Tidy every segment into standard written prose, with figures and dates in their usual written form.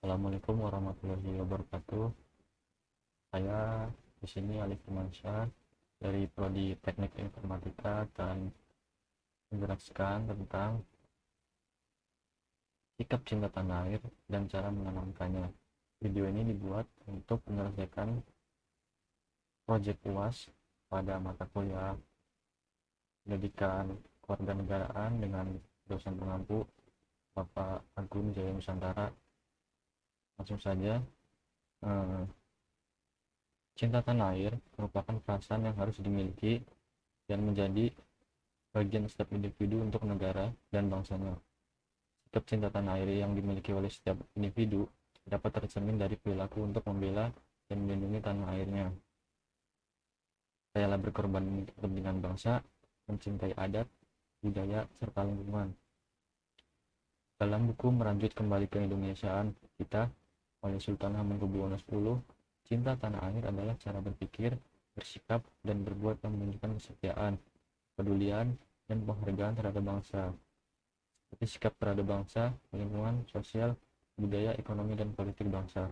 Assalamualaikum warahmatullahi wabarakatuh. Saya di sini Alif Firmansyah dari Prodi Teknik Informatika akan menjelaskan tentang sikap cinta tanah air dan cara menanamkannya. Video ini dibuat untuk menyelesaikan proyek UAS pada mata kuliah Pendidikan Kewarganegaraan dengan dosen pengampu Bapak Agung Jaya Nusantara. Langsung saja, cinta tanah air merupakan perasaan yang harus dimiliki dan menjadi bagian setiap individu untuk negara dan bangsanya. Sikap cinta tanah air yang dimiliki oleh setiap individu dapat tercermin dari perilaku untuk membela dan melindungi tanah airnya. Rela berkorban untuk kepentingan bangsa, mencintai adat, budaya, serta lingkungan. Dalam buku Merajut Kembali ke Indonesiaan kita oleh Sultan Hamengkubuwono X, cinta tanah air adalah cara berpikir, bersikap, dan berbuat yang menunjukkan kesetiaan, kepedulian, dan penghargaan terhadap bangsa, seperti sikap terhadap bangsa, lingkungan, sosial, budaya, ekonomi, dan politik bangsa.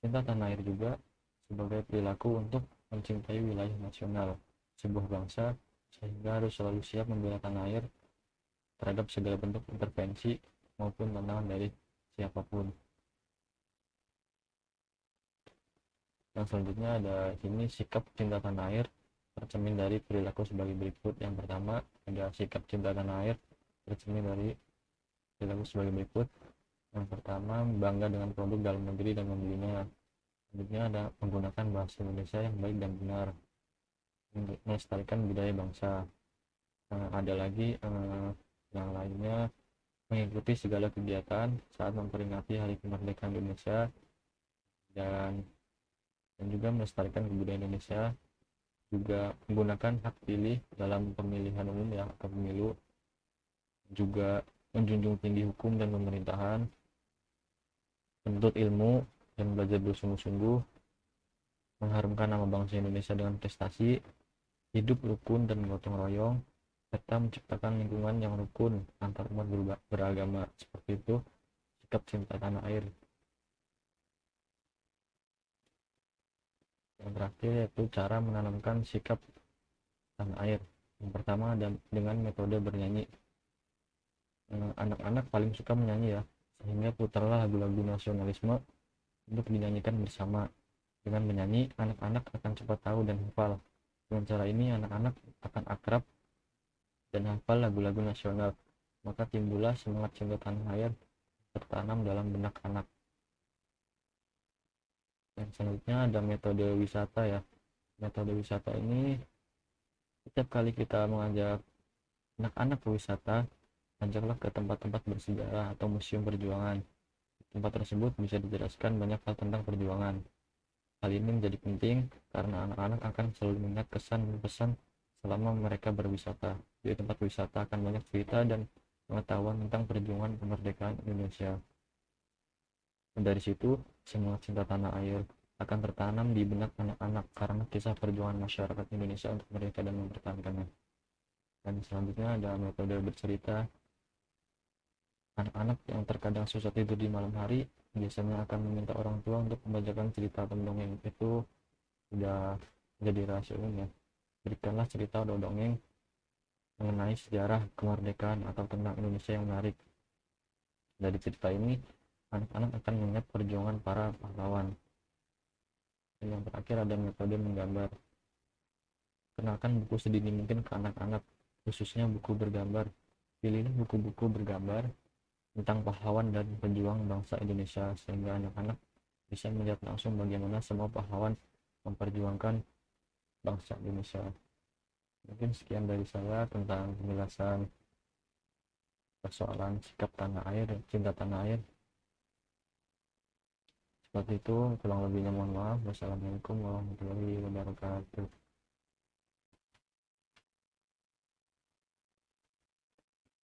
Cinta tanah air juga sebagai perilaku untuk mencintai wilayah nasional sebuah bangsa, sehingga harus selalu siap membela tanah air terhadap segala bentuk intervensi maupun tantangan dari siapapun. Yang selanjutnya ada sini sikap cinta tanah air tercermin dari perilaku sebagai berikut. Yang pertama ada sikap cinta tanah air tercermin dari perilaku sebagai berikut. Yang pertama, bangga dengan produk dalam negeri dan membelinya. Selanjutnya ada menggunakan bahasa Indonesia yang baik dan benar, melestarikan budaya bangsa. Ada lagi yang lainnya, mengikuti segala kegiatan saat memperingati Hari Kemerdekaan Indonesia dan juga melestarikan kebudayaan Indonesia, juga menggunakan hak pilih dalam pemilihan umum ya atau pemilu, juga menjunjung tinggi hukum dan pemerintahan, menuntut ilmu dan belajar bersungguh-sungguh, mengharumkan nama bangsa Indonesia dengan prestasi, hidup rukun dan gotong royong, serta menciptakan lingkungan yang rukun antar umat beragama. Seperti itu sikap cinta tanah air. Yang terakhir yaitu cara menanamkan sikap tanah air. Yang pertama dengan metode bernyanyi. Anak-anak paling suka menyanyi ya, sehingga putarlah lagu-lagu nasionalisme untuk dinyanyikan bersama. Dengan menyanyi, anak-anak akan cepat tahu dan hafal. Dengan cara ini anak-anak akan akrab dan hafal lagu-lagu nasional, maka timbullah semangat cinta tanah air tertanam dalam benak anak. Yang selanjutnya ada metode wisata ya. Metode wisata ini, setiap kali kita mengajak anak-anak ke wisata, ajaklah ke tempat-tempat bersejarah atau museum perjuangan. Di tempat tersebut bisa dijelaskan banyak hal tentang perjuangan. Hal ini menjadi penting karena anak-anak akan selalu mengingat kesan dan pesan selama mereka berwisata. Di tempat wisata akan banyak cerita dan pengetahuan tentang perjuangan kemerdekaan Indonesia. Dan dari situ, semangat cinta tanah air akan tertanam di benak anak-anak karena kisah perjuangan masyarakat Indonesia untuk mereka dan mempertahankannya. Dan selanjutnya ada metode bercerita. Anak-anak yang terkadang susah tidur di malam hari biasanya akan meminta orang tua untuk membacakan cerita atau dongeng. Itu sudah menjadi rahasia umum ya. Berikanlah cerita atau dongeng mengenai sejarah kemerdekaan atau tentang Indonesia yang menarik. Dari cerita ini, anak-anak akan mengingat perjuangan para pahlawan. Dan yang terakhir ada metode menggambar. Kenalkan buku sedini mungkin ke anak-anak, khususnya buku bergambar. Pilihlah buku-buku bergambar tentang pahlawan dan pejuang bangsa Indonesia, sehingga anak-anak bisa melihat langsung bagaimana semua pahlawan memperjuangkan bangsa Indonesia. Mungkin sekian dari saya tentang penjelasan persoalan sikap tanah air, cinta tanah air. Seperti itu, kurang lebihnya mohon maaf. Wassalamualaikum warahmatullahi wabarakatuh.